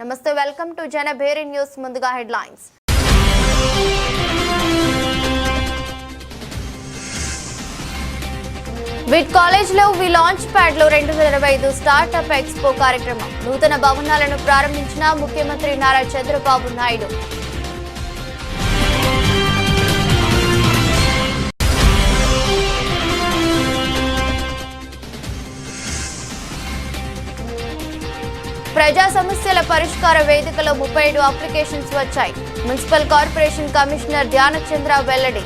నమస్తే, welcome to Janabheri news. ముందుగా headlines. VIT కాలేజ్లో వి లాంచ్ ప్యాడ్లో 2025 స్టార్టప్ ఎక్స్పో కార్యక్రమం. నూతన భవనాలను ప్రారంభించిన ముఖ్యమంత్రి నారా చంద్రబాబు నాయుడు. ప్రజా సమస్యల పరిష్కార వేదికలో 37 అప్లికేషన్స్ వచ్చాయి. మున్సిపల్ కార్పొరేషన్ కమిషనర్ ధ్యానచంద్ర వెల్లడి.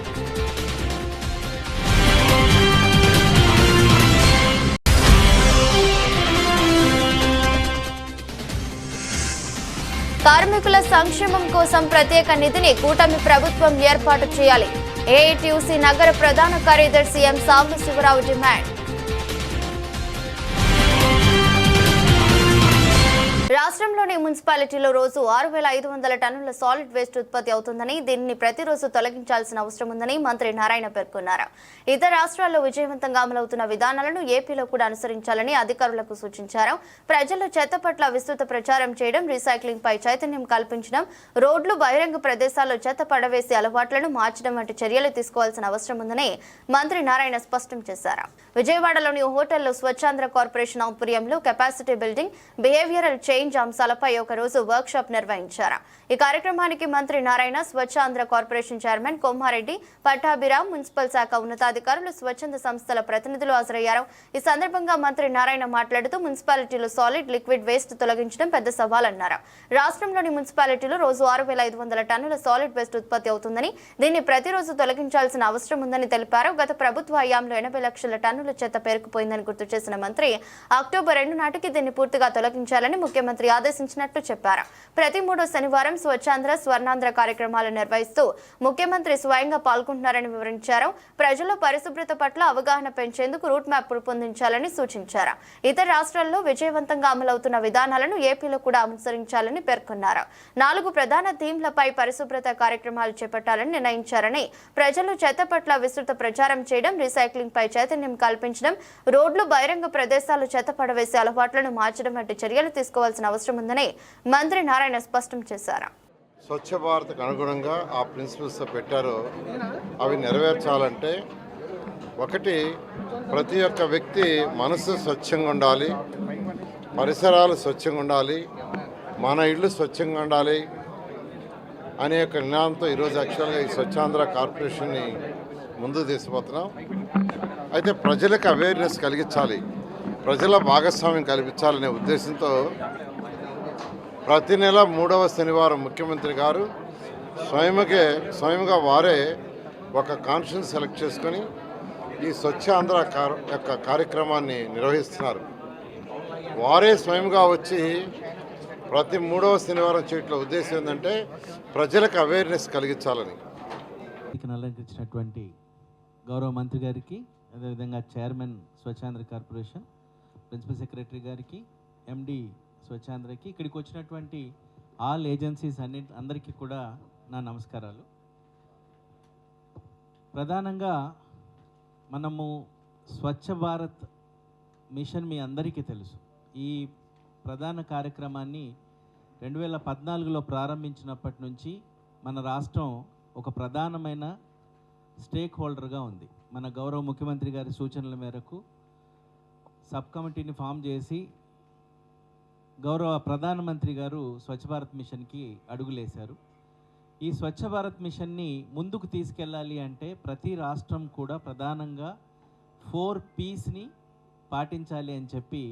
కార్మికుల సంక్షేమం కోసం ప్రత్యేక నిధిని కూటమి ప్రభుత్వం ఏర్పాటు చేయాలి. ఏఐటీయూసీ నగర ప్రధాన కార్యదర్శి ఎం సాంబశివరావు డిమాండ్. రాష్ట్రంలోని మున్సిపాలిటీలో రోజు 6,500 టన్నుల సాలిడ్ వేస్ట్ ఉత్పత్తి అవుతుందని, దీనిని ప్రతిరోజు తొలగించాల్సిన అవసరం ఉందని మంత్రి నారాయణ పేర్కొన్నారు. ఇతర రాష్ట్రాల్లో విజయవంతంగా అమలవుతున్న విధానాలను ఏపీలో కూడా అనుసరించాలని అధికారులకు సూచించారు. ప్రజల్లో చెత్త పట్ల విస్తృత ప్రచారం చేయడం, రీసైక్లింగ్ పై చైతన్యం కల్పించడం, రోడ్లు, బహిరంగ ప్రదేశాల్లో చెత్త పడవేసే అలవాట్లను మార్చడం వంటి చర్యలు తీసుకోవాల్సిన అవసరం ఉందని మంత్రి నారాయణ స్పష్టం చేశారు. విజయవాడలోని హోటల్లో స్వచ్ఛాంధ్ర కార్పొరేషన్ ఆధ్వర్యంలో కెపాసిటీ బిల్డింగ్, బిహేవియరల్ చేంజ్ అంశాలపై ఒక రోజు వర్క్ షాప్ నిర్వహించారు. ఈ కార్యక్రమానికి మంత్రి Narayana, Swachhandhra corporation chairman Komareddy, Pattabhiram, municipal శాఖ ఉన్నతాధికారులు, స్వచ్ఛంద సంస్థల ప్రతినిధులు హాజరయ్యారు. ఈ సందర్భంగా మంత్రి నారాయణ మాట్లాడుతూ మున్సిపాలిటీలో సాలిడ్, లిక్విడ్ వేస్ట్ తొలగించడం పెద్ద సవాలన్నారు. రాష్ట్రంలోని మున్సిపాలిటీలో రోజు 6,500 టన్నుల సాలిడ్ వేస్ట్ ఉత్పత్తి అవుతుందని, దీన్ని ప్రతిరోజు తొలగించాల్సిన అవసరం ఉందని తెలిపారు. గత ప్రభుత్వ హయాంలో 80 లక్షల టన్నుల చెత్త పేరుకుపోయిందని గుర్తు చేసిన మంత్రి అక్టోబర్ 2 నాటికి దీన్ని పూర్తిగా తొలగించాలని ముఖ్యమంత్రి ఆదేశించినట్లు చెప్పారు. ప్రతి 3వ శనివారం స్వచ్ఛాంధ్ర, స్వర్ణాంధ్ర కార్యక్రమాలు నిర్వహిస్తూ ముఖ్యమంత్రి స్వయంగా పాల్గొంటున్నారని వివరించారు. ప్రజల్లో పరిశుభ్రత పట్ల అవగాహన పెంచేందుకు రూట్ మ్యాప్ రూపొందించాలని సూచించారు. ఇతర రాష్ట్రాల్లో విజయవంతంగా అమలవుతున్న విధానాలను ఏపీలో కూడా అనుసరించాలని పేర్కొన్నారు. 4 ప్రధాన థీమ్లపై పరిశుభ్రత కార్యక్రమాలు చేపట్టాలని నిర్ణయించారని, ప్రజలు చెత్త పట్ల విస్తృత ప్రచారం చేయడం, రీసైక్లింగ్ పై చైతన్యం కల్పించడం, రోడ్లు, బహిరంగ ప్రదేశాలు చెత్త పడవేసే అలవాట్లను మార్చడం వంటి చర్యలు తీసుకోవాల్సిన అవసరం ఉందని మంత్రి నారాయణ స్పష్టం చేశారు. స్వచ్ఛ భారత్కు అనుగుణంగా ఆ ప్రిన్సిపల్స్ పెట్టారో అవి నెరవేర్చాలంటే, ఒకటి, ప్రతి ఒక్క వ్యక్తి మనసు స్వచ్ఛంగా ఉండాలి, పరిసరాలు స్వచ్ఛంగా ఉండాలి, మన ఇళ్ళు స్వచ్ఛంగా ఉండాలి అనే ఒక నినాదంతో ఈరోజు యాక్చువల్గా ఈ స్వచ్ఛాంధ్ర కార్పొరేషన్ని ముందుకు తీసుకుపోతున్నాం. అయితే ప్రజలకు అవేర్నెస్ కలిగించాలి, ప్రజల భాగస్వామ్యం కల్పించాలనే ఉద్దేశంతో ప్రతి నెల 3వ శనివారం ముఖ్యమంత్రి గారు స్వయంగా వారే ఒక కాన్ఫరెన్స్ సెలెక్ట్ చేసుకొని ఈ స్వచ్ఛ ఆంధ్ర యొక్క కార్యక్రమాన్ని నిర్వహిస్తున్నారు. వారే స్వయంగా వచ్చి ప్రతి 3వ శనివారం చేయట్లో ఉద్దేశం ఏంటంటే ప్రజలకు అవేర్నెస్ కలిగించాలని. అలంకరించినటువంటి గౌరవ మంత్రి గారికి, అదేవిధంగా chairman Swachhandhra corporation, principal secretary గారికి, ఎండి స్వచ్ఛాంధ్రకి, ఇక్కడికి వచ్చినటువంటి ఆల్ ఏజెన్సీస్ అందరికీ కూడా నా నమస్కారాలు. ప్రధానంగా మనము స్వచ్ఛ భారత్ మిషన్ మీ అందరికీ తెలుసు. ఈ ప్రధాన కార్యక్రమాన్ని 2014లో ప్రారంభించినప్పటి నుంచి మన రాష్ట్రం ఒక ప్రధానమైన స్టేక్ హోల్డర్గా ఉంది. మన గౌరవ ముఖ్యమంత్రి గారి సూచనల మేరకు సబ్ కమిటీని ఫామ్ చేసి గౌరవ ప్రధానమంత్రి గారు స్వచ్ఛ భారత్ మిషన్కి అడుగులేశారు. ఈ స్వచ్ఛ భారత్ మిషన్ని ముందుకు తీసుకెళ్ళాలి అంటే ప్రతి రాష్ట్రం కూడా ప్రధానంగా 4 P'ని పాటించాలి అని చెప్పి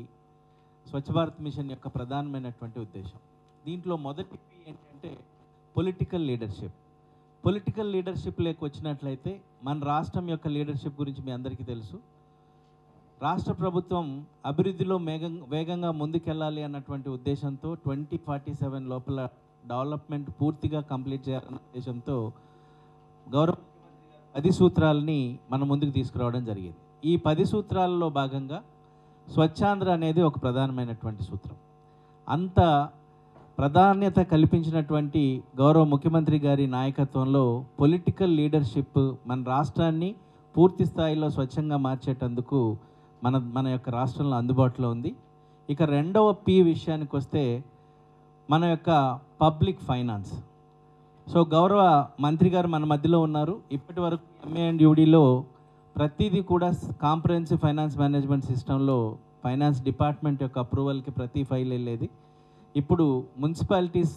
స్వచ్ఛ భారత్ మిషన్ యొక్క ప్రధానమైనటువంటి ఉద్దేశం. దీంట్లో మొదటి P ఏంటంటే పొలిటికల్ లీడర్షిప్. పొలిటికల్ లీడర్షిప్ వచ్చినట్లయితే మన రాష్ట్రం యొక్క లీడర్షిప్ గురించి మీ అందరికీ తెలుసు. రాష్ట్ర ప్రభుత్వం అభివృద్ధిలో వేగంగా ముందుకెళ్ళాలి అన్నటువంటి ఉద్దేశంతో 2047 లోపల డెవలప్మెంట్ పూర్తిగా కంప్లీట్ చేయాలన్న ఉద్దేశంతో గౌరవ 10 సూత్రాలని మన ముందుకు తీసుకురావడం జరిగింది. ఈ 10 సూత్రాలలో భాగంగా స్వచ్ఛాంధ్ర అనేది ఒక ప్రధానమైనటువంటి సూత్రం. అంత ప్రాధాన్యత కల్పించినటువంటి గౌరవ ముఖ్యమంత్రి గారి నాయకత్వంలో పొలిటికల్ లీడర్షిప్ మన రాష్ట్రాన్ని పూర్తి స్థాయిలో స్వచ్ఛంగా మార్చేటందుకు మన యొక్క రాష్ట్రంలో అందుబాటులో ఉంది. ఇక రెండవ P విషయానికి వస్తే మన యొక్క పబ్లిక్ ఫైనాన్స్. సో గౌరవ మంత్రి గారు మన మధ్యలో ఉన్నారు. ఇప్పటి వరకు MA&UDలో ప్రతిదీ కూడా కాంప్రహెన్సివ్ ఫైనాన్స్ మేనేజ్మెంట్ సిస్టంలో ఫైనాన్స్ డిపార్ట్మెంట్ యొక్క అప్రూవల్కి ప్రతి ఫైల్ వెళ్ళేది. ఇప్పుడు మున్సిపాలిటీస్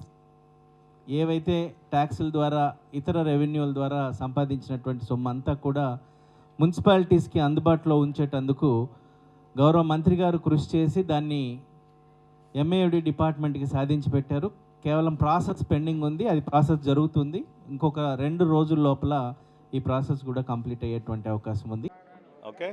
ఏవైతే ట్యాక్సుల ద్వారా ఇతర రెవెన్యూల ద్వారా సంపాదించినటువంటి సొమ్ము అంతా కూడా మున్సిపాలిటీస్కి అందుబాటులో ఉంచేటందుకు గౌరవ మంత్రి గారు కృషి చేసి దాన్ని MA&UD డిపార్ట్మెంట్కి సాధించి పెట్టారు. కేవలం ప్రాసెస్ పెండింగ్ ఉంది, అది ప్రాసెస్ జరుగుతుంది. ఇంకొక 2 రోజుల లోపల ఈ ప్రాసెస్ కూడా కంప్లీట్ అయ్యేటువంటి అవకాశం ఉంది. ఓకే,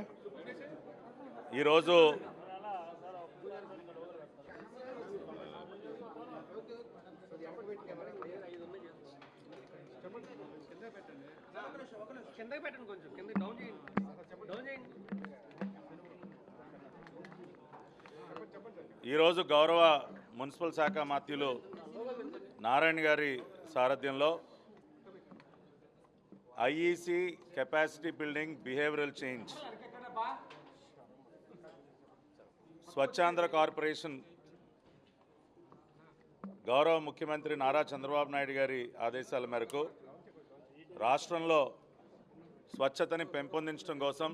ఈరోజు గౌరవ మున్సిపల్ శాఖ మంత్రులు నారాయణ గారి సారథ్యంలో IEC capacity building behavioural change Swachhandhra corporation గౌరవ ముఖ్యమంత్రి నారా చంద్రబాబు నాయుడు గారి ఆదేశాల మేరకు రాష్ట్రంలో స్వచ్ఛతని పెంపొందించడం కోసం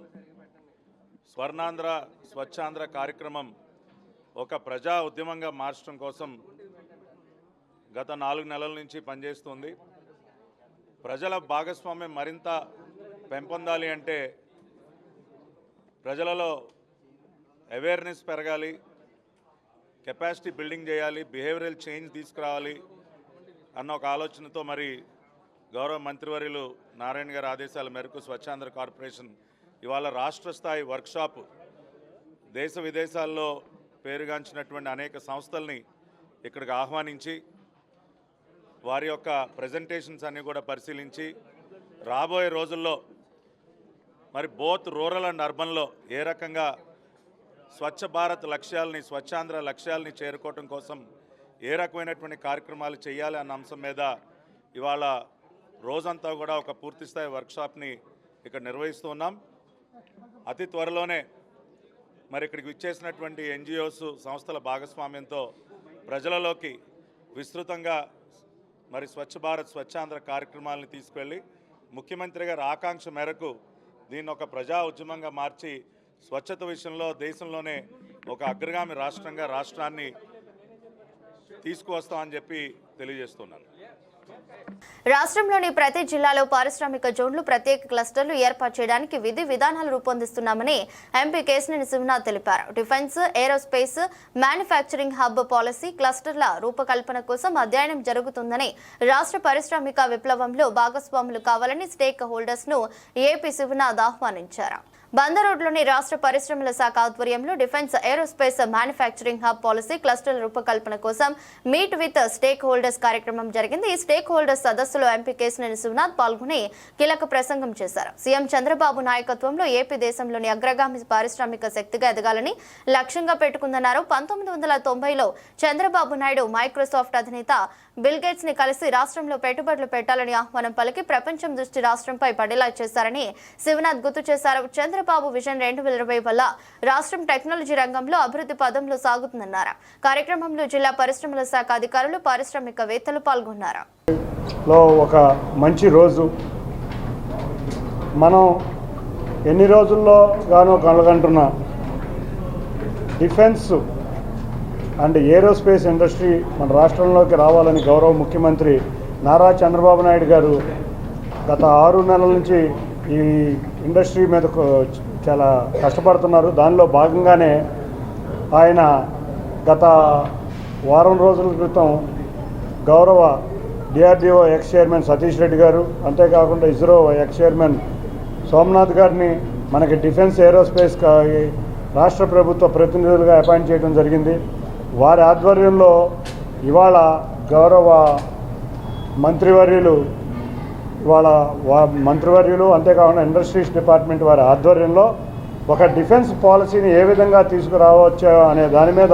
స్వర్ణాంధ్ర స్వచ్ఛాంధ్ర కార్యక్రమం ఒక ప్రజా ఉద్యమంగా మార్చడం కోసం గత 4 నెలల నుంచి పనిచేస్తుంది. ప్రజల భాగస్వామ్యం మరింత పెంపొందాలి అంటే ప్రజలలో అవేర్నెస్ పెరగాలి, కెపాసిటీ బిల్డింగ్ చేయాలి, బిహేవియరల్ చేంజ్ తీసుకురావాలి అన్న ఒక ఆలోచనతో మరి గౌరవ మంత్రివర్యులు నారాయణ గారి ఆదేశాల మేరకు స్వచ్ఛాంధ్ర కార్పొరేషన్ ఇవాళ రాష్ట్ర స్థాయి వర్క్షాప్ దేశ విదేశాల్లో పేరుగాంచినటువంటి అనేక సంస్థల్ని ఇక్కడికి ఆహ్వానించి వారి యొక్క ప్రజెంటేషన్స్ అన్నీ కూడా పరిశీలించి రాబోయే రోజుల్లో మరి బోత్ రూరల్ అండ్ అర్బన్లో ఏ రకంగా స్వచ్ఛ భారత్ లక్ష్యాలని స్వచ్ఛాంధ్ర లక్ష్యాలని చేరుకోవటం కోసం ఏ రకమైనటువంటి కార్యక్రమాలు చేయాలి అన్న అంశం మీద ఇవాళ రోజంతా కూడా ఒక పూర్తిస్థాయి వర్క్షాప్ని ఇక్కడ నిర్వహిస్తూ ఉన్నాం. అతి త్వరలోనే మరి ఇక్కడికి విచ్చేసినటువంటి NGOs సంస్థల భాగస్వామ్యంతో ప్రజలలోకి విస్తృతంగా మరి స్వచ్ఛ భారత్ స్వచ్ఛాంధ్ర కార్యక్రమాలను తీసుకెళ్ళి ముఖ్యమంత్రి గారి ఆకాంక్ష మేరకు దీన్ని ఒక ప్రజా ఉద్యమంగా మార్చి స్వచ్ఛత విషయంలో దేశంలోనే ఒక అగ్రగామి రాష్ట్రంగా రాష్ట్రాన్ని తీసుకువస్తామని చెప్పి తెలియజేస్తున్నాను. రాష్ట్రంలోని ప్రతి జిల్లాలో పారిశ్రామిక జోన్లు ప్రత్యేక క్లస్టర్లు ఏర్పాటు చేయడానికి విధి విధానాలు రూపొందిస్తున్నామని ఎంపీ కేశినేని శివనాథ్ తెలిపారు. Defence, aerospace, manufacturing hub policy క్లస్టర్ల రూపకల్పన కోసం అధ్యయనం జరుగుతుందని, రాష్ట్ర పారిశ్రామిక విప్లవంలో భాగస్వాములు కావాలని స్టేక్ హోల్డర్స్ ను ఏపీ శివనాథ్ ఆహ్వానించారు. బందరోడ్లోని రాష్ట్ర పరిశ్రమల శాఖ ఆధ్వర్యంలో defence, aerospace, manufacturing hub policy క్లస్టర్ల రూపకల్పన కోసం మీట్ విత్ స్టేక్ హోల్డర్స్ కార్యక్రమం జరిగింది. ఈ స్టేక్ హోల్డర్స్ సదస్సులో ఎంపీ కేశినేని శివనాథ్ పాల్గొని కీలక ప్రసంగం చేశారు. సీఎం చంద్రబాబు నాయకత్వంలో ఏపీ దేశంలోని అగ్రగామి పారిశ్రామిక శక్తిగా ఎదగాలని లక్ష్యంగా పెట్టుకుందన్నారు. 1990లో చంద్రబాబు నాయుడు మైక్రోసాఫ్ట్ అధినేత బిల్ గేట్స్ ని కలిసి రాష్ట్రంలో పెట్టుబడులు పెట్టాలని ఆహ్వానం పలికి ప్రపంచం దృష్టి రాష్ట్రంపై పడేలా చేశారని శివనాథ్ గుర్తు చేశారు. చంద్రబాబు విజన్ 2020 వల్ల రాష్ట్రం టెక్నాలజీ రంగంలో అభివృద్ధి పదంలో సాగుతుందన్నారు. కార్యక్రమంలో జిల్లా పరిశ్రమల శాఖ అధికారులు, పారిశ్రామికవేత్తలు పాల్గొన్నారు. ఒక మంచి రోజు మనం ఎన్ని రోజుల్లో గానో కలగంటున్న డిఫెన్స్ అండ్ ఏరోస్పేస్ ఇండస్ట్రీ మన రాష్ట్రంలోకి రావాలని గౌరవ ముఖ్యమంత్రి నారా చంద్రబాబు నాయుడు గారు గత 6 నెలల నుంచి ఈ ఇండస్ట్రీ మీద చాలా కష్టపడుతున్నారు. దానిలో భాగంగానే ఆయన గత వారం రోజుల క్రితం గౌరవ DRDO X chairman Satish Reddy గారు, అంతేకాకుండా ఇస్రో ఎక్స్ చైర్మన్ సోమనాథ్ గారిని మనకి డిఫెన్స్ ఏరోస్పేస్ రాష్ట్ర ప్రభుత్వ ప్రతినిధులుగా అపాయింట్ చేయడం జరిగింది. వారి ఆధ్వర్యంలో ఇవాళ గౌరవ మంత్రివర్యులు అంతేకాకుండా ఇండస్ట్రీస్ డిపార్ట్మెంట్ వారి ఆధ్వర్యంలో ఒక డిఫెన్స్ పాలసీని ఏ విధంగా తీసుకురావచ్చో అనే దాని మీద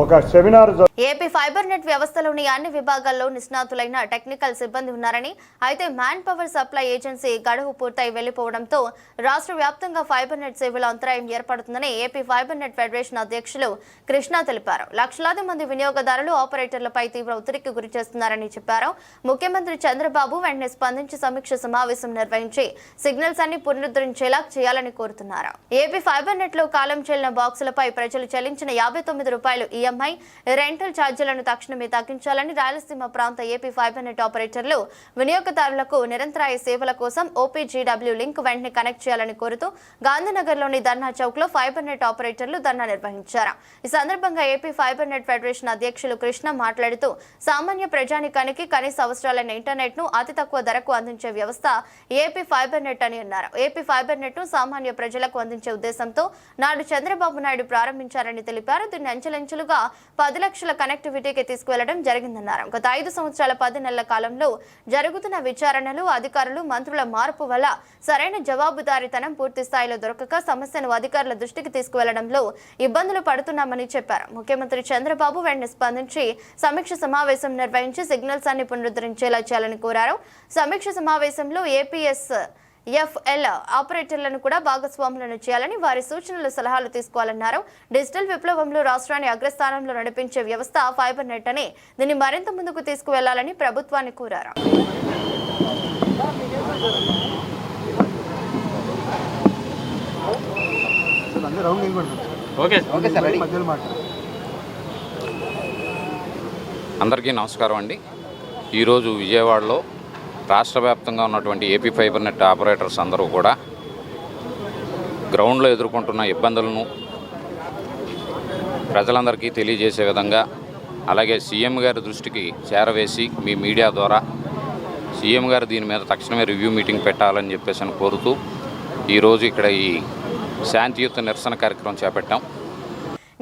ఒక సెమినార్ ఏపీ ఫైబర్ నెట్ వ్యవస్థలోని అన్ని విభాగాల్లో నిష్ణాతులైన టెక్నికల్ సిబ్బంది ఉన్నారని, అయితే మ్యాన్ పవర్ సప్లై ఏజెన్సీ గడువు పూర్తయి వెళ్లిపోవడంతో రాష్ట్ర వ్యాప్తంగా ఫైబర్ నెట్ సేవల అంతరాయం ఏర్పడుతుందని ఏపీ ఫైబర్ నెట్ ఫెడరేషన్ అధ్యక్షులు కృష్ణ తెలిపారు. లక్షలాది మంది వినియోగదారులు ఆపరేటర్లపై తీవ్ర ఒత్తిడికి గురి చేస్తున్నారని చెప్పారు. ముఖ్యమంత్రి చంద్రబాబు వెంటనే స్పందించి సమీక్ష సమావేశం నిర్వహించి సిగ్నల్స్ అన్ని పునరుద్ధరించేలా చేయాలని కోరుతున్నారు. ఏపీ ఫైబర్ నెట్ లో కాలం చెల్లిన బాక్సులపై ప్రజలు చెల్లించిన ₹59 ఈఎంఐ రెంటల్ ఛార్జీలను తక్షణమే తగ్గించాలని రాయలసీమ ప్రాంత ఏపీ ఫైబర్ నెట్ ఆపరేటర్లు వినియోగదారులకు నిరంతరాయ సేవల కోసం OPGW లింక్ వెంటనే కనెక్ట్ చేయాలని కోరుతూ గాంధీనగర్లోని ధర్నా చౌక్ లో ఫైబర్ నెట్ ఆపరేటర్లు ధర్నా నిర్వహించారు. ఈ సందర్భంగా ఏపీ ఫైబర్ నెట్ ఫెడరేషన్ అధ్యక్షులు కృష్ణ మాట్లాడుతూ సామాన్య ప్రజానికానికి కనీస అవసరాలైన ఇంటర్నెట్ ను అతి తక్కువ ధరకు అందించే వ్యవస్థ ఏపీ ఫైబర్ నెట్ అని అన్నారు. ఏపీ ఫైబర్ నెట్ ను సామాన్య ప్రజలకు అందించే ఉద్దేశంతో నాడు చంద్రబాబు నాయుడు ప్రారంభించారని తెలిపారు. దీన్ని అంచెలంచెలుగా 10 లక్షల కనెక్టివిటీకి తీసుకువెళ్లడం జరిగిందన్నారు. గత 5 సంవత్సరాల 10 నెలల కాలంలో జరుగుతున్న విచారణలు, అధికారులు, మంత్రుల మార్పు వల్ల సరైన జవాబుదారీతనం పూర్తి స్థాయిలో దొరకక సమస్యను అధికారుల దృష్టికి తీసుకువెళ్లడంలో ఇబ్బందులు పడుతున్నామని చెప్పారు. ముఖ్యమంత్రి చంద్రబాబు వెంటనే స్పందించి సమీక్ష సమావేశం నిర్వహించి సిగ్నల్స్ అన్ని పునరుద్ధరించేలా చేయాలని కోరారు. సమీక్ష సమావేశంలో APSFL ఆపరేటర్లను కూడా భాగస్వాములను చేయాలని, వారి సూచనలు, సలహాలు తీసుకోవాలన్నారు. డిజిటల్ విప్లవంలో రాష్ట్రాన్ని అగ్రస్థానంలో నడిపించే వ్యవస్థ ఫైబర్ నెట్ అని, దీన్ని మరింత ముందుకు తీసుకువెళ్లాలని ప్రభుత్వాన్ని కోరారు. అందరికీ నమస్కారం అండి. ఈరోజు విజయవాడలో రాష్ట్ర వ్యాప్తంగా ఉన్నటువంటి ఏపీ ఫైబర్ నెట్ ఆపరేటర్స్ అందరూ కూడా గ్రౌండ్లో ఎదుర్కొంటున్న ఇబ్బందులను ప్రజలందరికీ తెలియజేసే విధంగా, అలాగే సీఎం గారి దృష్టికి చేరవేసి మీ మీడియా ద్వారా సీఎం గారు దీని మీద తక్షణమే రివ్యూ మీటింగ్ పెట్టాలని చెప్పేసి కోరుతూ ఈరోజు ఇక్కడ ఈ శాంతియుత నిరసన కార్యక్రమం చేపట్టాం.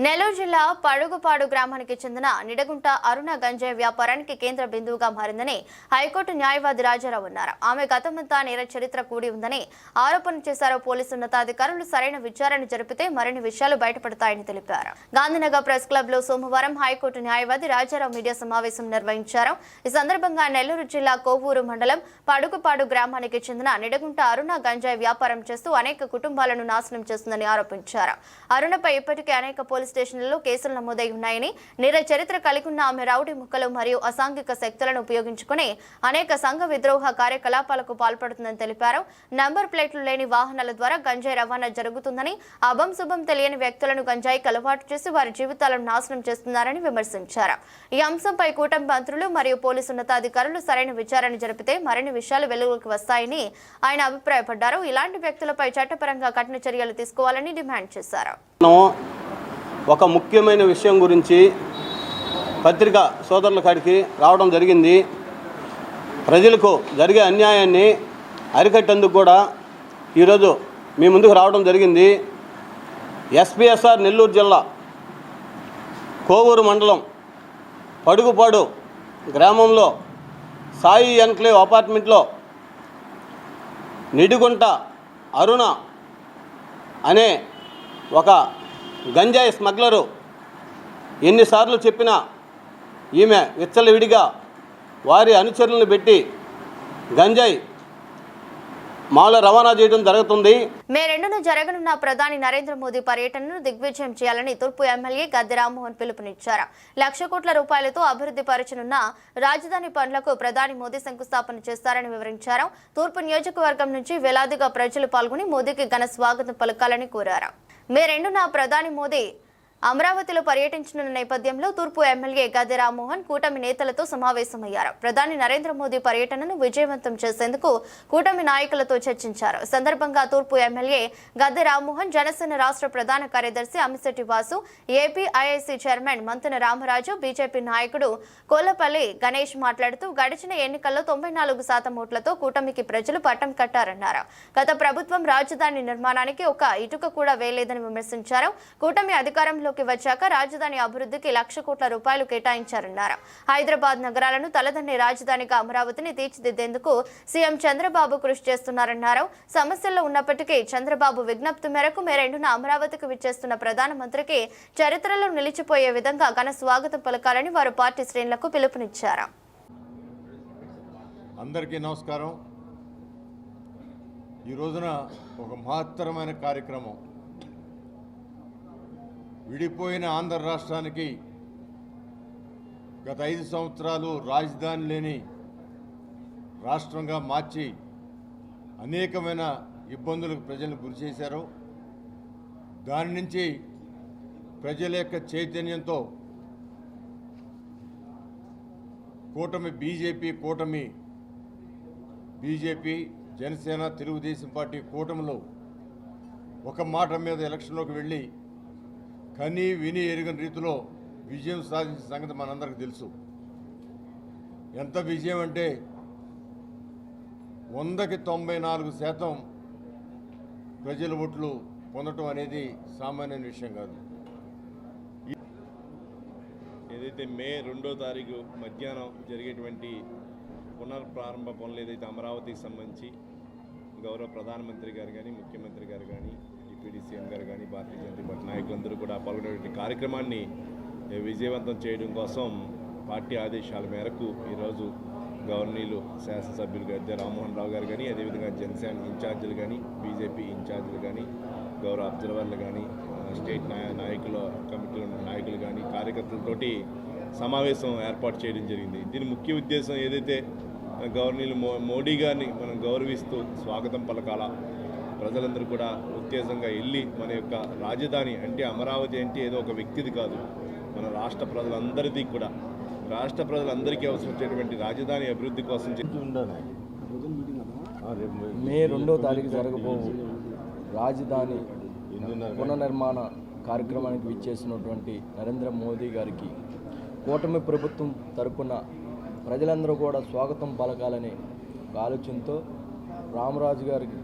నెల్లూరు జిల్లా పడుగుపాడు గ్రామానికి చెందిన నిడగుంట అరుణ గంజాయి వ్యాపారానికి కేంద్ర బిందువుగా మారిందని హైకోర్టు న్యాయవాది రాజారావు అన్నారు. ఆమె గతమంతా నేర చరిత్ర కూడి ఉందని ఆరోపణ చేశారు. పోలీసు ఉన్నతాధికారులు సరైన విచారణ జరిపితే మరిన్ని విషయాలు బయటపడతాయని తెలిపారు. గాంధీనగర్ ప్రెస్ క్లబ్ లో సోమవారం హైకోర్టు న్యాయవాది రాజారావు మీడియా సమావేశం నిర్వహించారు. ఈ సందర్భంగా నెల్లూరు జిల్లా కోవూరు మండలం పడుగుపాడు గ్రామానికి చెందిన నిడగుంట అరుణ గంజాయి వ్యాపారం చేస్తూ అనేక కుటుంబాలను నాశనం చేస్తుందని ఆరోపించారు. అరుణపై ఇప్పటికే అనేక పోలీసు స్టేషన్లలో కేసులు నమోదై ఉన్నాయని, నేర చరిత్ర కలిగి ఉన్న ఆమె రౌడీ ముక్కలు మరియు అసాంఘిక శక్తులను ఉపయోగించుకుని అనేక సంఘ విద్రోహ కార్యకలాపాలకు పాల్పడుతుందని తెలిపారు. నంబర్ ప్లేట్లు లేని వాహనాల ద్వారా గంజాయి రవాణా జరుగుతుందని, అభం శుభం తెలియని వ్యక్తులను గంజాయికి అలవాటు చేసి వారి జీవితాలను నాశనం చేస్తున్నారని విమర్శించారు. ఈ అంశంపై కూటమి మంత్రులు మరియు పోలీసు ఉన్నతాధికారులు సరైన విచారణ జరిపితే మరిన్ని విషయాలు వెలుగులోకి వస్తాయని ఆయన అభిప్రాయపడ్డారు. ఇలాంటి వ్యక్తులపై చట్టపరంగా కఠిన చర్యలు తీసుకోవాలని డిమాండ్ చేశారు. ఒక ముఖ్యమైన విషయం గురించి పత్రికా సోదరుల కాడికి రావడం జరిగింది. ప్రజలకు జరిగే అన్యాయాన్ని అరికట్టేందుకు కూడా ఈరోజు మీ ముందుకు రావడం జరిగింది. SPSR నెల్లూరు జిల్లా కోవూరు మండలం పడుగుపాడు గ్రామంలో సాయి ఎన్క్లేవ్ అపార్ట్మెంట్లో నిడిగుంట అరుణ అనే ఒక గంజాయి స్మగ్లరు ఎన్నిసార్లు చెప్పినా ఈమె విచ్చలవిడిగా వారి అనుచరులను పెట్టి గంజాయి మాల రవాణా చేయడం జరుగుతుంది. మే 2న జరగనున్న ప్రధాని నరేంద్ర మోదీ పర్యటనను దిగ్విజయం చేయాలని తూర్పు ఎమ్మెల్యే గద్దె రామ్మోహన్ పిలుపునిచ్చారు. ₹1,00,00,000 కోట్ల అభివృద్ధి పరచనున్న రాజధాని పనులకు ప్రధాని మోదీ శంకుస్థాపన చేస్తారని వివరించారు. తూర్పు నియోజకవర్గం నుంచి వేలాదిగా ప్రజలు పాల్గొని మోదీకి ఘన స్వాగతం పలకాలని కోరారు. మే 2న ప్రధాని మోదీ అమరావతిలో పర్యటించనున్న నేపథ్యంలో తూర్పు ఎమ్మెల్యే గద్దె రామ్మోహన్ కూటమి నేతలతో సమావేశమయ్యారు. ప్రధాని నరేంద్ర మోదీ పర్యటనను విజయవంతం చేసేందుకు కూటమి నాయకులతో చర్చించారు. సందర్భంగా తూర్పు ఎమ్మెల్యే గద్దె రామ్మోహన్, జనసేన రాష్ట్ర ప్రధాన కార్యదర్శి Amisetti Vasu, APIIC chairman Mantena Ramaraju, BJP నాయకుడు కోలపల్లి గణేష్ మాట్లాడుతూ గడిచిన ఎన్నికల్లో 94% ఓట్లతో కూటమికి ప్రజలు పట్టం కట్టారన్నారు. గత ప్రభుత్వం రాజధాని నిర్మాణానికి ఒక ఇటుక కూడా వేయలేదని విమర్శించారు. కూటమి అధికారంలో అధికారంలోకి వచ్చాక రాజధాని అభివృద్ధికి 1,00,000 కోట్ల రూపాయలు కేటాయించారన్నారు. హైదరాబాద్ నగరాలను తలదన్నే రాజధానిగా అమరావతిని తీర్చిదిద్దేందుకు సీఎం చంద్రబాబు కృషి చేస్తున్నారన్నారు. సమస్యల్లో ఉన్నప్పటికీ చంద్రబాబు విజ్ఞప్తి మేరకు మే 2న అమరావతికి విచ్చేస్తున్న ప్రధానమంత్రికి చరిత్రలో నిలిచిపోయే విధంగా ఘన స్వాగతం పలకాలని వారు పార్టీ శ్రేణులకు పిలుపునిచ్చారు. అందరికీ నమస్కారం. ఈ రోజున ఒక మహత్తరమైన కార్యక్రమం. విడిపోయిన ఆంధ్ర రాష్ట్రానికి గత 5 సంవత్సరాలు రాజధాని లేని రాష్ట్రంగా మార్చి అనేకమైన ఇబ్బందులకు ప్రజలను గురిచేశారు. దాని నుంచి ప్రజల యొక్క చైతన్యంతో బీజేపీ జనసేన తెలుగుదేశం పార్టీ కూటమిలో ఒక మాట మీద ఎలక్షన్లోకి వెళ్ళి కని విని ఎరుగని రీతిలో విజయం సాధించిన సంగతి మనందరికీ తెలుసు. ఎంత విజయం అంటే 100కి 94% ప్రజల ఓట్లు పొందటం అనేది సామాన్యమైన విషయం కాదు. ఏదైతే మే 2వ తారీఖు మధ్యాహ్నం జరిగేటువంటి పునర్ప్రారంభ పనులు ఏదైతే అమరావతికి సంబంధించి గౌరవ ప్రధానమంత్రి గారు కానీ, ముఖ్యమంత్రి గారు కానీ, డిప్యూటీ సీఎం గారు కానీ, భారతీయ జనతా పార్టీ నాయకులందరూ కూడా పాల్గొనేటువంటి కార్యక్రమాన్ని విజయవంతం చేయడం కోసం పార్టీ ఆదేశాల మేరకు ఈరోజు గవర్నీలు శాసనసభ్యులు గద్దె రామ్మోహన్ రావు గారు కానీ, అదేవిధంగా జనసేన ఇన్ఛార్జీలు కానీ, బీజేపీ ఇన్ఛార్జీలు కానీ, గౌరవ అబ్జర్వర్లు కానీ, స్టేట్ నాయకుల కమిటీల నాయకులు కానీ, కార్యకర్తలతోటి సమావేశం ఏర్పాటు చేయడం జరిగింది. దీని ముఖ్య ఉద్దేశం ఏదైతే గవర్నీలు మోడీ గారిని మనం గౌరవిస్తూ స్వాగతం పలకాల, ప్రజలందరూ కూడా ఉత్తేజంగా వెళ్ళి మన యొక్క రాజధాని అంటే అమరావతి అంటే ఏదో ఒక వ్యక్తిది కాదు, మన రాష్ట్ర ప్రజలందరిది కూడా, రాష్ట్ర ప్రజలందరికీ అవసరం వచ్చేటువంటి రాజధాని అభివృద్ధి కోసం మే 2వ తారీఖు జరగబోవు రాజధాని పునర్నిర్మాణ కార్యక్రమానికి విచ్చేసినటువంటి నరేంద్ర మోదీ గారికి కూటమి ప్రభుత్వం తరపున ప్రజలందరూ కూడా స్వాగతం పలకాలనే ఆలోచనతో రామరాజు గారికి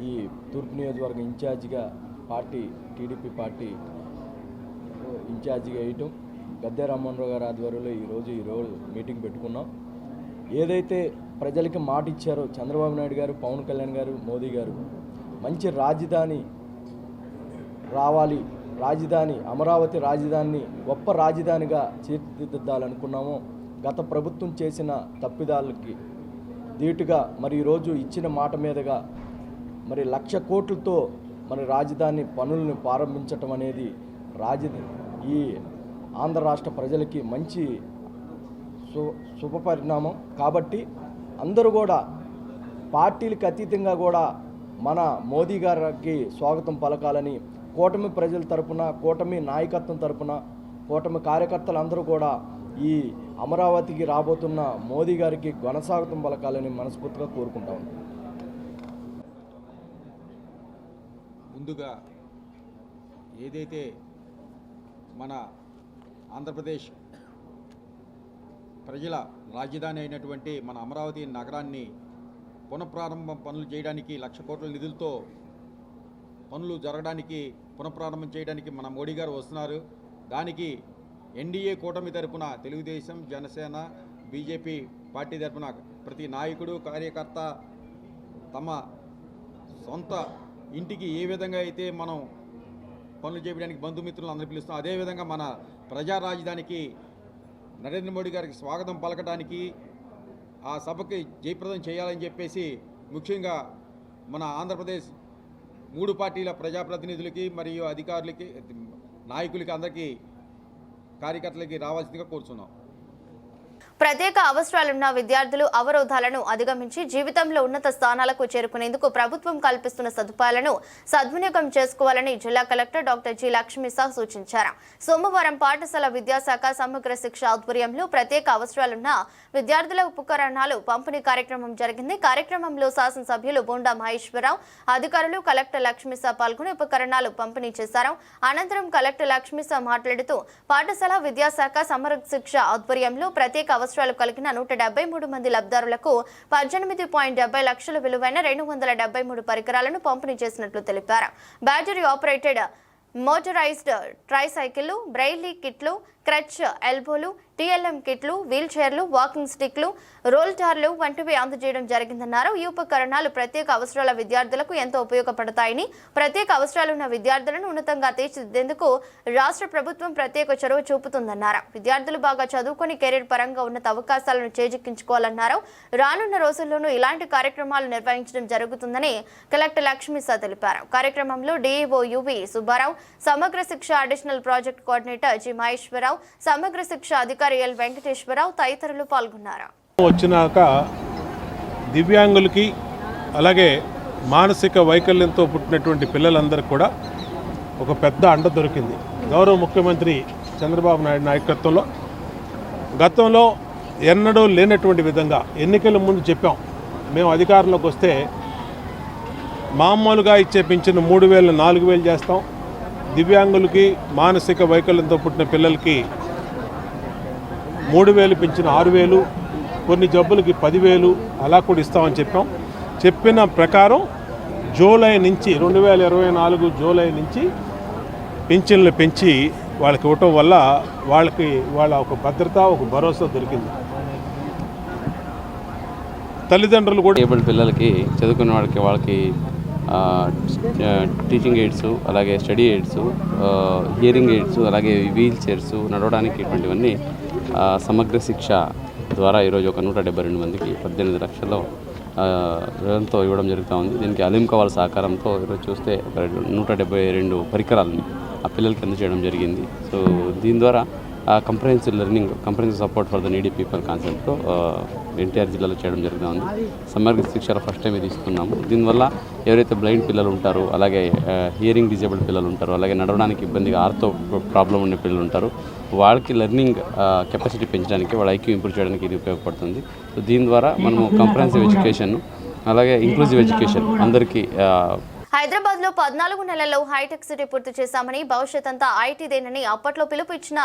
ఈ తూర్పు నియోజకవర్గ ఇన్ఛార్జిగా టీడీపీ పార్టీ ఇన్ఛార్జిగా వేయటం, గద్దె రామ్మోహన్ రావు గారి ఆధ్వర్యంలో ఈరోజు మీటింగ్ పెట్టుకున్నాం. ఏదైతే ప్రజలకి మాట ఇచ్చారో చంద్రబాబు నాయుడు గారు, పవన్ కళ్యాణ్ గారు, మోదీ గారు మంచి రాజధాని రావాలి, అమరావతి రాజధానిని గొప్ప రాజధానిగా తీర్చిదిద్దాలనుకున్నాము. గత ప్రభుత్వం చేసిన తప్పిదాలకి ధీటుగా మరి ఈరోజు ఇచ్చిన మాట మీదుగా మరి 1,00,000 కోట్లతో మరి రాజధాని పనులను ప్రారంభించటం అనేది ఈ ఆంధ్ర రాష్ట్ర ప్రజలకి మంచి శుభపరిణామం. కాబట్టి అందరూ కూడా పార్టీలకు అతీతంగా కూడా మన మోదీ గారికి స్వాగతం పలకాలని కూటమి ప్రజల తరపున, కూటమి నాయకత్వం తరపున, కూటమి కార్యకర్తలందరూ కూడా ఈ అమరావతికి రాబోతున్న మోదీ గారికి ఘనస్వాగతం పలకాలని మనస్ఫూర్తిగా కోరుకుంటా ఉన్నాం. ముందుగా ఏదైతే మన ఆంధ్రప్రదేశ్ ప్రజల రాజధాని అయినటువంటి మన అమరావతి నగరాన్ని పునఃప్రారంభం పనులు చేయడానికి 1,00,000 కోట్ల నిధులతో పనులు జరగడానికి పునఃప్రారంభం చేయడానికి మన మోడీ గారు వస్తున్నారు. దానికి ఎన్డీఏ కూటమి తరపున తెలుగుదేశం, జనసేన, బీజేపీ పార్టీ తరపున ప్రతి నాయకుడు, కార్యకర్త తమ సొంత ఇంటికి ఏ విధంగా అయితే మనం పనులు చేయడానికి బంధుమిత్రులు అందరూ పిలుస్తాం, అదేవిధంగా మన ప్రజా రాజధానికి నరేంద్ర మోడీ గారికి స్వాగతం పలకడానికి, ఆ సభకి జయప్రదం చేయాలని చెప్పేసి ముఖ్యంగా మన ఆంధ్రప్రదేశ్ 3 పార్టీల ప్రజాప్రతినిధులకి మరియు అధికారులకి, నాయకులకి, అందరికీ కార్యకర్తలకి రావాల్సిందిగా కోరుతున్నాం. ప్రత్యేక అవసరాలున్న విద్యార్థులు అవరోధాలను అధిగమించి జీవితంలో ఉన్నత స్థానాలకు చేరుకునేందుకు ప్రభుత్వం కల్పిస్తున్న సదుపాయాలను సద్వినియోగం చేసుకోవాలని జిల్లా కలెక్టర్ డాక్టర్ జి లక్ష్మీసా సూచించారు. సోమవారం పాఠశాల విద్యాశాఖ సమగ్ర శిక్ష ఆధ్వర్యంలో ప్రత్యేక అవసరాలున్న విద్యార్థుల ఉపకరణాలు పంపిణీ కార్యక్రమం జరిగింది. కార్యక్రమంలో శాసనసభ్యులు బోండా మహేశ్వరరావు, అధికారులు, కలెక్టర్ లక్ష్మీసా పాల్గొని ఉపకరణాలు పంపిణీ చేశారు. అనంతరం కలెక్టర్ లక్ష్మీసా మాట్లాడుతూ పాఠశాల విద్యాశాఖ సమగ్ర శిక్ష ఆధ్వర్యంలో ప్రత్యేక అవసరాలు కలిగిన 173 మంది లబ్ధిదారులకు 18.70 లక్షల విలువైన 273 పరికరాలను పంపిణీ చేసినట్లు తెలిపారు. బ్యాటరీ ఆపరేటెడ్ మోటరైజ్డ్ ట్రైసైకిళ్లు, బ్రైలీ కిట్లు, క్రచ్ ఎల్బోలు, టీఎల్ఎం కిట్లు, వీల్ చైర్లు, వాకింగ్ స్టిక్లు, రోల్ టార్లు వంటివి అందజేయడం జరిగిందన్నారు. ఈ ఉపకరణాలు ప్రత్యేక అవసరాల విద్యార్థులకు ఎంతో ఉపయోగపడతాయని, ప్రత్యేక అవసరాలున్న విద్యార్థులను ఉన్నతంగా తీర్చిదిద్దేందుకు రాష్ట్ర ప్రభుత్వం ప్రత్యేక చొరవ చూపుతుందన్నారు. విద్యార్థులు బాగా చదువుకొని కెరీర్ పరంగా ఉన్నత అవకాశాలను చేజిక్కించుకోవాలన్నారు. రానున్న రోజుల్లోనూ ఇలాంటి కార్యక్రమాలు నిర్వహించడం జరుగుతుందని కలెక్టర్ లక్ష్మీసా తెలిపారు. కార్యక్రమంలో DEO UV Subbarao, Samagra Shiksha additional project coordinator G Maheswararao, Samagra Shiksha అధికారి ఎల్ వెంకటేశ్వరరావు తదితరులు పాల్గొన్నారు. వచ్చినాక దివ్యాంగులకి అలాగే మానసిక వైకల్యంతో పుట్టినటువంటి పిల్లలందరికీ కూడా ఒక పెద్ద అండ దొరికింది. గౌరవ ముఖ్యమంత్రి చంద్రబాబు నాయుడు నాయకత్వంలో గతంలో ఎన్నడూ లేనటువంటి విధంగా ఎన్నికల ముందు చెప్పాం, మేము అధికారంలోకి వస్తే మామూలుగా ఇచ్చే పింఛను 3,000 4,000 చేస్తాం, దివ్యాంగులకి మానసిక వైకల్యంతో పుట్టిన పిల్లలకి 3,000 పింఛను 6,000, కొన్ని జబ్బులకి 10,000 అలా కూడా ఇస్తామని చెప్పాం. చెప్పిన ప్రకారం జూలై నుంచి 2024 జూలై నుంచి పింఛన్లు పెంచి వాళ్ళకి ఇవ్వటం వల్ల వాళ్ళ ఒక భద్రత, ఒక భరోసా దొరికింది. తల్లిదండ్రులు కూడా ఏబుల్డ్ పిల్లలకి చదువుకునే వాళ్ళకి టీచింగ్ ఎయిడ్స్, అలాగే స్టడీ ఎయిడ్స్, హియరింగ్ ఎయిడ్స్, అలాగే వీల్ చైర్స్, నడవడానికి ఇటువంటివన్నీ సమగ్ర శిక్ష ద్వారా ఈరోజు ఒక 172 మందికి 18 లక్షల వ్యయంతో ఇవ్వడం జరుగుతూ ఉంది. దీనికి అలీం కవాల్ సహకారంతో ఈరోజు చూస్తే ఒక 172 పరికరాలని ఆ పిల్లలకి అందజేయడం జరిగింది. సో దీని ద్వారా comprehensive learning, comprehensive support for the needy people కాన్సెప్ట్తో ఎన్టీఆర్ జిల్లాలో చేయడం జరుగుతుంది. సమగ్ర శిక్షలో ఫస్ట్ టైం ఇది ఇస్తున్నాము. దీనివల్ల ఎవరైతే బ్లైండ్ పిల్లలు ఉంటారో, అలాగే హియరింగ్ డిజేబుల్డ్ పిల్లలు ఉంటారో, అలాగే నడవడానికి ఇబ్బందిగా ఆర్థో ప్రాబ్లం ఉండే పిల్లలు ఉంటారు, వాళ్ళకి లెర్నింగ్ కెపాసిటీ పెంచడానికి, వాళ్ళ ఐక్యూ ఇంప్రూవ్ చేయడానికి ఇది ఉపయోగపడుతుంది. సో దీని ద్వారా మనము కంప్రహెన్సివ్ ఎడ్యుకేషన్, అలాగే ఇంక్లూజివ్ ఎడ్యుకేషన్ అందరికీ. హైదరాబాద్ లో 14 నెలల్లో హైటెక్ సిటీ పూర్తి చేశామని, భవిష్యత్ అంతా ఐటీదేనని అప్పట్లో పిలుపు ఇచ్చిన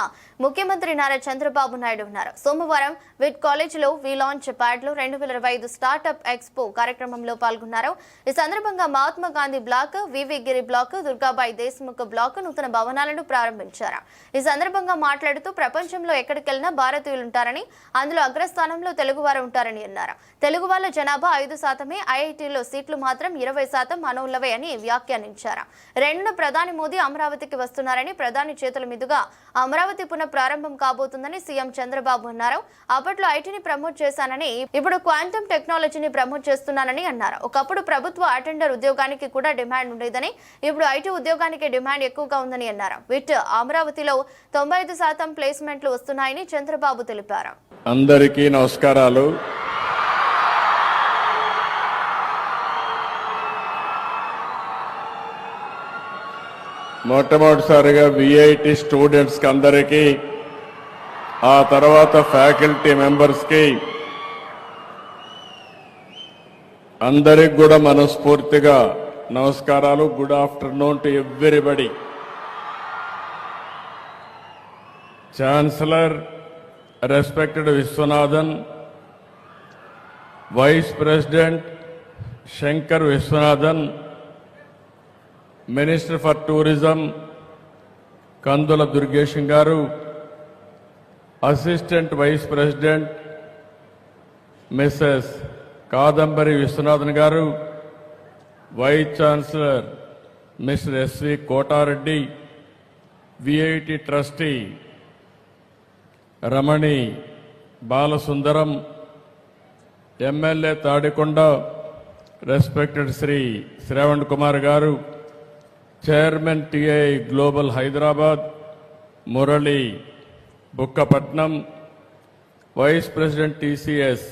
ముఖ్యమంత్రి నారా చంద్రబాబు నాయుడు ఉన్నారు. సోమవారం విట్ కాలేజీలో వి లాంచ్ ప్యాడ్ లో 2025 స్టార్ట్అప్ ఎక్స్పో కార్యక్రమంలో పాల్గొన్నారు. ఈ సందర్భంగా మహాత్మా గాంధీ బ్లాక్, వివి గిరి బ్లాక్, దుర్గాబాయి దేశ్ముఖ్ బ్లాక్ నూతన భవనాలను ప్రారంభించారు. ఈ సందర్భంగా మాట్లాడుతూ ప్రపంచంలో ఎక్కడికెళ్లినా భారతీయులుంటారని, అందులో అగ్రస్థానంలో తెలుగువారు ఉంటారని అన్నారు. తెలుగు వాళ్ళ జనాభా 5%, ఐఐటీలో సీట్లు మాత్రం 20% మనోళ్ళవే అని వ్యాఖ్యానించారు. రెండున ప్రధాని మోదీ అమరావతికి వస్తున్నారని, ప్రధాని చేతుల మీదుగా అమరావతి పునః ప్రారంభం కాబోతుందని సీఎం చంద్రబాబు అన్నారు. అప్పట్లో ఐటీని ప్రమోట్ చేశానని, ఇప్పుడు క్వాంటమ్ టెక్నాలజీని ప్రమోట్ చేస్తున్నానని అన్నారు. ఒకప్పుడు ప్రభుత్వ అటెండర్ ఉద్యోగానికి కూడా డిమాండ్ ఉండేదని, ఇప్పుడు ఐటీ ఉద్యోగానికి డిమాండ్ ఎక్కువగా ఉందని అన్నారు. విట్ అమరావతిలో 95% ప్లేస్మెంట్లు వస్తున్నాయని చంద్రబాబు తెలిపారు. అందరికీ నమస్కారాలు. మొట్టమొదటిసారిగా విఐటి స్టూడెంట్స్కి అందరికీ, ఆ తర్వాత ఫ్యాకల్టీ మెంబర్స్కి అందరికి కూడా మనస్ఫూర్తిగా నమస్కారాలు. Good afternoon to everybody. Chancellor respected Viswanathan, vice president Sankar Viswanathan, minister for tourism Kandula Durgesham garu, assistant vice president Mrs Kadambari Viswanathan garu, vice chancellor Mister S V Kotareddy, VIT trustee Ramani Balasundaram, MLA Tadikonda respected Shri Sravan Kumar garu, chairman TI global Hyderabad Murali Bukkapatnam, vice president TCS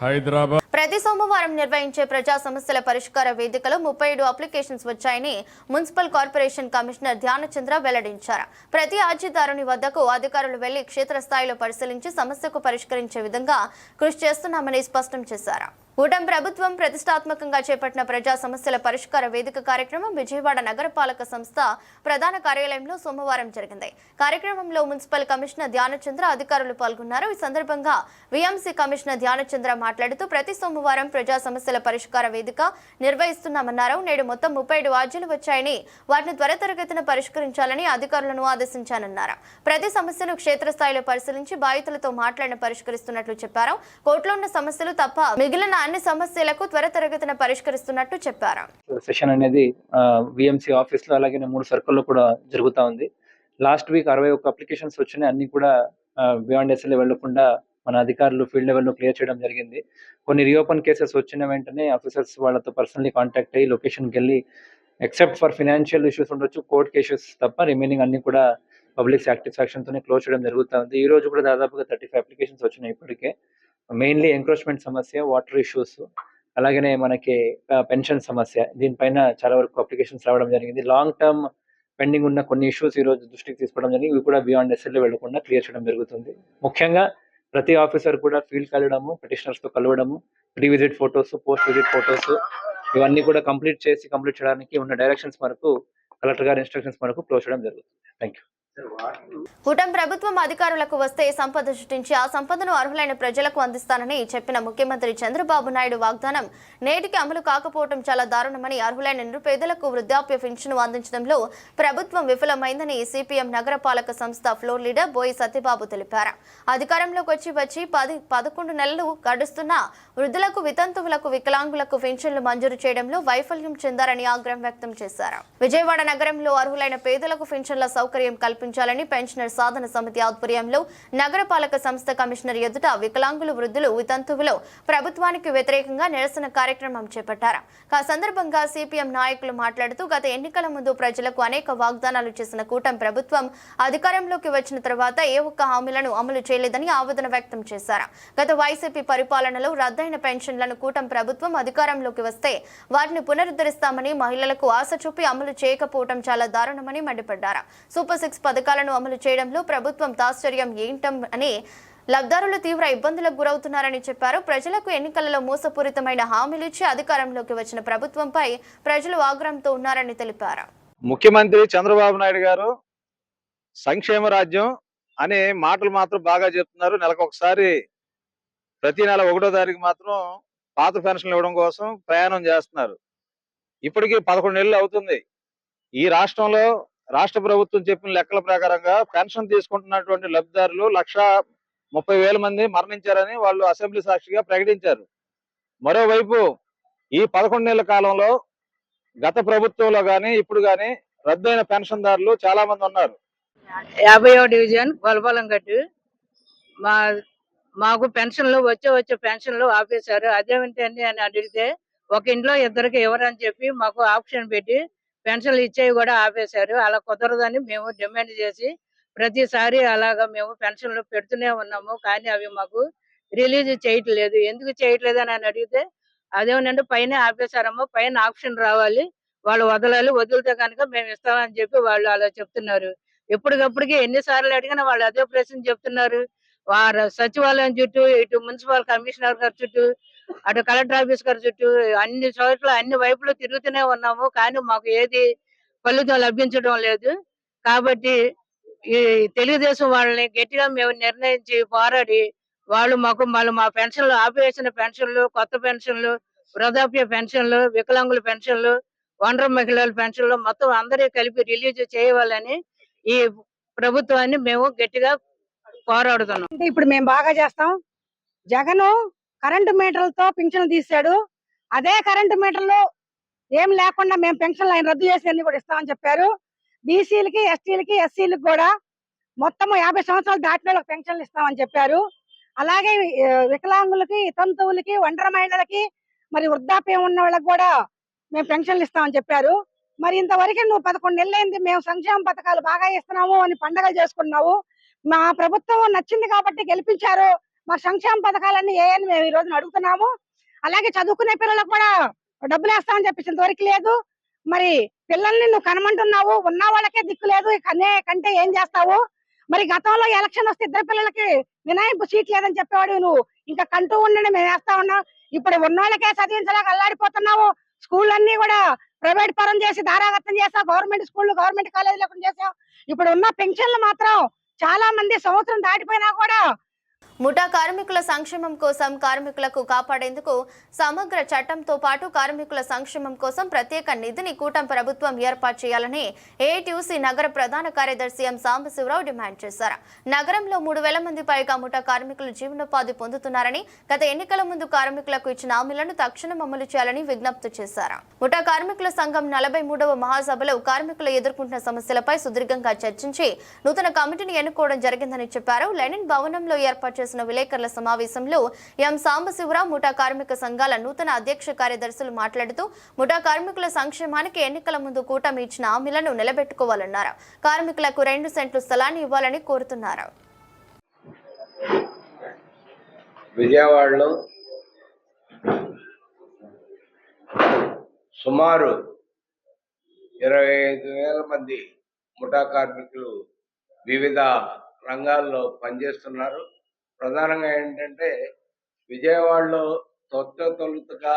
Hyderabad. ప్రతి సోమవారం నిర్వహించే ప్రజా సమస్యల పరిష్కార వేదికలో 37 అప్లికేషన్స్ వచ్చాయని మున్సిపల్ కార్పొరేషన్ కమిషనర్ ధ్యానచంద్ర వెల్లడించారు. ప్రతి అర్జీదారుని వద్దకు అధికారులు వెళ్లి క్షేత్రస్థాయిలో పరిశీలించి సమస్యకు పరిష్కరించే విధంగా కృషి చేస్తున్నామని స్పష్టం చేశారు. కూటమి ప్రభుత్వం ప్రతిష్టాత్మకంగా చేపట్టిన ప్రజా సమస్యల పరిష్కార వేదిక కార్యక్రమం విజయవాడ నగరపాలక సంస్థ ప్రధాన కార్యాలయంలో సోమవారం జరిగింది. కార్యక్రమంలో మున్సిపల్ కమిషనర్ ధ్యానచంద్ర అధికారులు పాల్గొన్నారు. ఈ సందర్భంగా విఎంసీ కమిషనర్ ధ్యానచంద్ర మాట్లాడుతూ ప్రతి సోమవారం ప్రజా సమస్యల పరిష్కార వేదిక నిర్వహిస్తున్నామన్నారు. నేడు మొత్తం 37 అర్జీలు వచ్చాయని వాటిని త్వరితగతిన పరిష్కరించాలని అధికారులను ఆదేశించానన్నారు. ప్రతి సమస్యను క్షేత్రస్థాయిలో పరిశీలించి బాధితులతో మాట్లాడిన పరిష్కరిస్తున్నట్లు చెప్పారు. కోర్టులో ఉన్న సమస్యలు తప్ప మిగిలిన అన్ని సమస్యలకు త్వరితగతిన పరిష్కరిస్తున్నట్టు చెప్పారు. సెషన్ అనేది విఎంసీ ఆఫీస్ లో అలాగే 3 సర్కిల్లో కూడా జరుగుతూ ఉంది. లాస్ట్ వీక్ 61 అప్లికేషన్స్ వచ్చినాయి. అన్ని కూడా బియాండ్ ఎస్ఎల్ఏ వెళ్లకుండా మన అధికారులు ఫీల్డ్ లెవెల్లో క్లియర్ చేయడం జరిగింది. కొన్ని రీఓపెన్ కేసెస్ వచ్చిన వెంటనే ఆఫీసర్స్ వాళ్ళతో పర్సనలీ కాంటాక్ట్ అయ్యి లొకేషన్కి వెళ్ళి ఎక్సెప్ట్ ఫర్ ఫైనాన్షియల్ ఇష్యూస్ ఉండొచ్చు, కోర్ట్ కేసెస్ తప్ప రిమైనింగ్ అన్ని కూడా పబ్లిక్ సాటిస్ఫాక్షన్ తోనే క్లోజ్ చేయడం జరుగుతూ ఉంది. ఈ రోజు కూడా దాదాపుగా 35 అప్లికేషన్స్ వచ్చినాయి ఇప్పటికే. మెయిన్లీ ఎంక్రోచ్మెంట్ సమస్య, వాటర్ ఇష్యూస్, అలాగనే మనకి పెన్షన్ సమస్య, దీనిపైన చాలా వరకు అప్లికేషన్స్ రావడం జరిగింది. లాంగ్ టర్మ్ పెండింగ్ ఉన్న కొన్ని ఇష్యూస్ ఈ రోజు దృష్టికి తీసుకోవడం జరిగింది. ఇవి కూడా బియాండ్ ఎస్ఎల్ఏ వెళ్లకుండా క్లియర్ చేయడం జరుగుతుంది. ముఖ్యంగా ప్రతి ఆఫీసర్ కూడా ఫీల్డ్ కలవడము, పిటిషనర్స్ తో కలవడము, pre visit photos, post visit photos ఇవన్నీ కూడా కంప్లీట్ చేయడానికి ఉన్న డైరెక్షన్స్ వరకు కలెక్టర్ గారి ఇన్స్ట్రక్షన్స్ వరకు క్లోజ్ చేయడం జరుగుతుంది. Thank you. కూటమి ప్రభుత్వం అధికారులకు వస్తే సంపద సృష్టించి ఆ సంపదను అర్హులైన ప్రజలకు అందిస్తానని చెప్పిన ముఖ్యమంత్రి చంద్రబాబు నాయుడు వాగ్దానం నేటికి అమలు కాకపోవడం చాలా దారుణమని, అర్హులైన నిరుపేదలకు వృద్ధాప్య పెన్షన్ అందించడంలో ప్రభుత్వం విఫలమైందని సిపిఎం నగరపాలక సంస్థ ఫ్లోర్ లీడర్ బోయి సత్యబాబు తెలిపారు. అధికారంలోకి వచ్చి 11 నెలలు గడుస్తున్నా వృద్ధులకు, వితంతువులకు, వికలాంగులకు పెన్షన్లు మంజూరు చేయడంలో వైఫల్యం చెందారని ఆగ్రహం వ్యక్తం చేశారు. విజయవాడ నగరంలో అర్హులైన పేదలకు పెన్షన్ల సౌకర్యం కల్పించాలని పెన్షనర్ సాధన సమితి ఆధ్వర్యంలో నగరపాలక సంస్థ కమిషనర్ ఎదుట వికలాంగులు, వృద్ధులు, వితంతువులు ప్రభుత్వానికి వ్యతిరేకంగా నిరసన కార్యక్రమం చేపట్టారు. ఆ సందర్భంగా సిపిఎం నాయకులు మాట్లాడుతూ గత ఎన్నికల ముందు ప్రజలకు అనేక వాగ్దానాలు చేసిన కూటమి ప్రభుత్వం అధికారంలోకి వచ్చిన తర్వాత ఏ ఒక్క హామీలను అమలు చేయలేదని ఆవేదన వ్యక్తం చేశారు. గత వైసీపీ పరిపాలనలో రద్దయిన పెన్షన్లను కూటమి ప్రభుత్వం అధికారంలోకి వస్తే వాటిని పునరుద్ధరిస్తామని, మహిళలకు ఆశ చూపి అమలు చేయకపోవడం చాలా దారుణమని మండిపడ్డారు. సూపర్ 6 పథకాలను అమలు చేయడంలో ప్రభుత్వం తాశ్చర్యం ఏంటని, లబ్ధారులు తీవ్ర ఇబ్బందులకు గురవుతున్నారని చెప్పారు. ప్రజలకు ఎన్నికలలో మోసపూరితమైన హామీలు ఇచ్చి అధికారంలోకి వచ్చిన ప్రభుత్వంపై ప్రజలు ఆగ్రహంతో ఉన్నారని తెలిపారు. ముఖ్యమంత్రి చంద్రబాబు నాయుడు గారు సంక్షేమ రాజ్యం అనే మాటలు మాత్రం బాగా చెప్తున్నారు. నెలకొకసారి ప్రతి నెల 1వ తారీఖు మాత్రం పాత పెన్షన్లు ఇవ్వడం కోసం ప్రయాణం చేస్తున్నారు. ఇప్పటికీ 11 నెలలు అవుతుంది. ఈ రాష్ట్రంలో రాష్ట్ర ప్రభుత్వం చెప్పిన లెక్కల ప్రకారంగా పెన్షన్ తీసుకుంటున్నటువంటి లబ్ధిదారులు 1,30,000 మంది మరణించారని వాళ్ళు అసెంబ్లీ సాక్షిగా ప్రకటించారు. మరోవైపు ఈ 11 నెలల కాలంలో గత ప్రభుత్వంలో గాని ఇప్పుడు గాని రద్దయిన పెన్షన్దారులు చాలా మంది ఉన్నారు. 50వ డివిజన్ గొలపాలంగట్టు మాకు పెన్షన్లు వచ్చే పెన్షన్లు ఆపేశారు. అదేమిటండి అని అడిగితే ఒక ఇంట్లో ఇద్దరికి ఇవ్వరని చెప్పి మాకు ఆప్షన్ పెట్టి పెన్షన్లు ఇచ్చేవి కూడా ఆపేశారు. అలా కుదరదని మేము డిమాండ్ చేసి ప్రతిసారి అలాగా మేము పెన్షన్లు పెడుతూనే ఉన్నాము. కానీ అవి మాకు రిలీజ్ చేయట్లేదు. ఎందుకు చేయట్లేదు అని అడిగితే అదేమనంటే పైన ఆపేశారమ్మా, పైన ఆప్షన్ రావాలి, వాళ్ళు వదలాలి, వదిలితే కనుక మేము ఇస్తామని చెప్పి వాళ్ళు అలా చెప్తున్నారు. ఎప్పటికప్పటికి ఎన్నిసార్లు అడిగినా వాళ్ళు అదే ప్రశ్న చెప్తున్నారు. వారు సచివాలయం చుట్టూ, ఇటు మున్సిపల్ కమిషనర్ గారి చుట్టూ, అటు కలెక్టర్ ఆఫీస్ గారి చుట్టూ అన్ని చోట్ల అన్ని వైపులు తిరుగుతూనే ఉన్నాము. కానీ మాకు ఏది ఫలితం లభించడం లేదు. కాబట్టి ఈ తెలుగుదేశం వాళ్ళని గట్టిగా మేము నిర్ణయించి పోరాడి వాళ్ళు మాకు మా పెన్షన్లు ఆపేసిన పెన్షన్లు, కొత్త పెన్షన్లు, వృద్ధాప్య పెన్షన్లు, వికలాంగుల పెన్షన్లు, ఒంటరి మహిళల పెన్షన్లు మొత్తం అందరూ కలిపి రిలీజ్ చేయవాలని ఈ ప్రభుత్వాన్ని మేము గట్టిగా పోరాడుతున్నాం. ఇప్పుడు మేము బాగా చేస్తాం. జగన్ కరెంటు మీటర్లతో పింఛన్లు తీశాడు. అదే కరెంటు మీటర్లు ఏం లేకుండా మేము పెన్షన్లు ఆయన రద్దు చేసి అన్ని కూడా ఇస్తామని చెప్పారు. బీసీలకి, ఎస్టీలకి, ఎస్సీలకి కూడా మొత్తం 50 సంవత్సరాలు దాటిన వాళ్ళకి పెన్షన్లు ఇస్తామని చెప్పారు. అలాగే వికలాంగులకి, వితంతువులకి, ఒంటరి మహిళలకి, మరి వృద్ధాప్యం ఉన్న వాళ్ళకి కూడా మేము పెన్షన్లు ఇస్తామని చెప్పారు. మరి ఇంతవరకు నువ్వు 11 నెలలైంది మేము సంక్షేమ పథకాలు బాగా ఇస్తున్నాము అని పండగలు చేసుకున్నావు. మా ప్రభుత్వం నచ్చింది కాబట్టి గెలిపించారు. మా సంక్షేమ పథకాలన్నీ ఏ అని మేము ఈ రోజున అడుగుతున్నాము. అలాగే చదువుకునే పిల్లలకు కూడా డబ్బులు వేస్తామని చెప్పేసి ఇంతవరకు లేదు. మరి పిల్లల్ని నువ్వు కనమంటున్నావు, ఉన్న వాళ్ళకే దిక్కు లేదు, కంటే ఏం చేస్తావు? మరి గతంలో ఎలక్షన్ వస్తే 2 పిల్లలకి వినాయింపు సీట్ లేదని చెప్పేవాడు నువ్వు. ఇంకా కంటూ ఉండండి మేము వేస్తా ఉన్నాం. ఇప్పుడు ఉన్నోళ్ళకే చదివించలేక అల్లాడిపోతున్నావు. స్కూళ్ళన్నీ కూడా ప్రైవేట్ పరం చేసి దారాగతం చేసావు. గవర్నమెంట్ స్కూళ్ళు గవర్నమెంట్ కాలేజీలకు చేసావు. ఇప్పుడు ఉన్న పెన్షన్లు మాత్రం చాలా మంది సంవత్సరం దాటిపోయినా కూడా ముఠా కార్మికుల సంక్షేమం కోసం కార్మికులకు కాపాడేందుకు సమగ్ర చట్టంతో పాటు కార్మికుల సంక్షేమం కోసం ప్రత్యేక నిధిని కూటమి ప్రభుత్వం ఏర్పాటు చేయాలని ఏఐటీయూసీ నగర ప్రధాన కార్యదర్శి ఎం సాంబశివరావు డిమాండ్ చేశారు. నగరంలో 3,000 మంది పైగా ముఠా కార్మికులు జీవనోపాధి పొందుతున్నారని, గత ఎన్నికల ముందు కార్మికులకు ఇచ్చిన హామీలను తక్షణం అమలు చేయాలని విజ్ఞప్తి చేశారు. ముఠా కార్మికుల సంఘం 43వ మహాసభలో కార్మికులు ఎదుర్కొంటున్న సమస్యలపై సుదీర్ఘంగా చర్చించి నూతన కమిటీని ఎన్నుకోవడం జరిగిందని చెప్పారు. లెనిన్ భవనంలో ఏర్పాటు చేసిన విలేకరుల సమావేశంలో ఎం సాంబశివరావు ముఠా కార్మిక సంఘాల నూతన అధ్యక్ష కార్యదర్శులు మాట్లాడుతూ ముఠా కార్మికుల సంక్షేమానికి ఎన్నికల ముందు కూటమి ఇచ్చిన హామీలను నిలబెట్టుకోవాలన్నారు. కార్మికులకు 2 సెంట్లు స్థలాన్ని ఇవ్వాలని కోరుతున్నారు. విజయవాడలో సుమారు 25,000 మంది ముఠా కార్మికులు వివిధ రంగాల్లో పనిచేస్తున్నారు. ప్రధానంగా ఏంటంటే విజయవాడలో తొలుతగా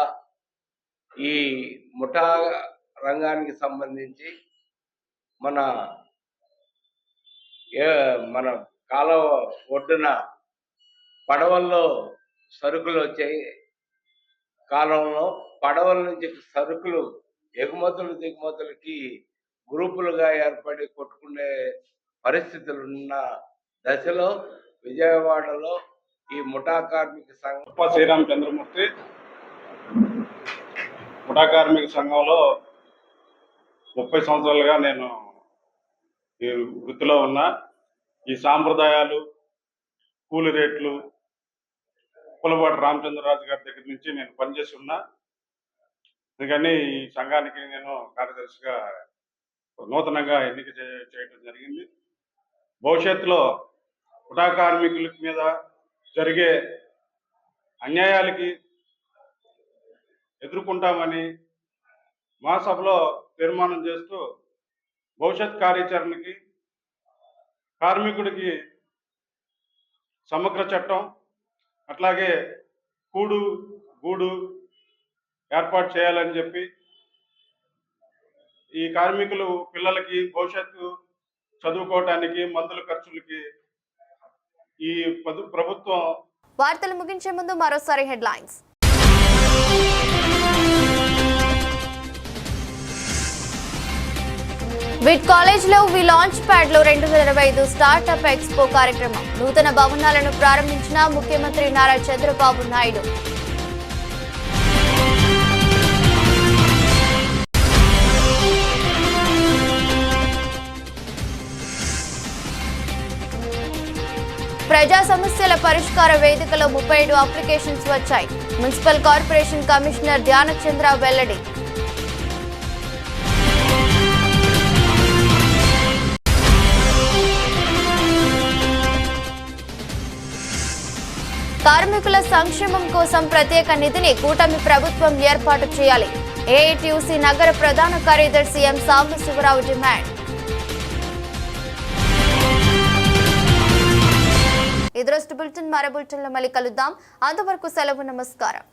ఈ ముఠా రంగానికి సంబంధించి మన కాలువ ఒడ్డున పడవల్లో సరుకులు వచ్చాయి. కాలంలో పడవల నుంచి సరుకులు దిగుమతులకి గ్రూపులుగా ఏర్పడి కొట్టుకునే పరిస్థితులు ఉన్న దశలో విజయవాడలో ఈ ముఠా కార్మిక సంఘం శ్రీరామచంద్రమూర్తి ముఠా కార్మిక సంఘంలో 30 సంవత్సరాలుగా నేను ఈ వృత్తిలో ఉన్నా. ఈ సాంప్రదాయాలు, కూలి రేట్లు, పులపాటి రామచంద్రరాజు గారి దగ్గర నుంచి నేను పనిచేసి ఉన్నా. అందుకని ఈ సంఘానికి నేను కార్యదర్శిగా నూతనంగా ఎన్నిక చేయడం జరిగింది. భవిష్యత్తులో ముఠా కార్మికుల మీద జరిగే అన్యాయాలకి ఎదుర్కొంటామని మహాసభలో తీర్మానం చేస్తూ భవిష్యత్ కార్యాచరణకి కార్మికుడికి సమగ్ర చట్టం, అట్లాగే గూడు ఏర్పాటు చేయాలని చెప్పి ఈ కార్మికులు పిల్లలకి భవిష్యత్తు చదువుకోవటానికి మందుల ఖర్చులకి ఈ ప్రభుత్వం. వార్తలు ముగించే ముందు మరోసారి హెడ్లైన్స్. విట్ కాలేజ్లో వి లాంచ్ ప్యాడ్ లో 2025 స్టార్టప్ ఎక్స్పో కార్యక్రమం. నూతన భవనాలను ప్రారంభించిన ముఖ్యమంత్రి నారా చంద్రబాబు నాయుడు. ప్రజా సమస్యల పరిష్కార వేదికలో 37 అప్లికేషన్స్ వచ్చాయి. మున్సిపల్ కార్పొరేషన్ కమిషనర్ ధ్యానచంద్ర వెల్లడి. కార్మికుల సంక్షేమం కోసం ప్రత్యేక నిధిని కూటమి ప్రభుత్వం ఏర్పాటు చేయాలి. ఏఐటీయూసీ నగర ప్రధాన కార్యదర్శి ఎం సాంబశివరావు డిమాండ్. ఈ దృష్టి బులెటిన్ మరో బులెటిన్లో మళ్ళీ కలుద్దాం. అంతవరకు సెలవు. నమస్కారం.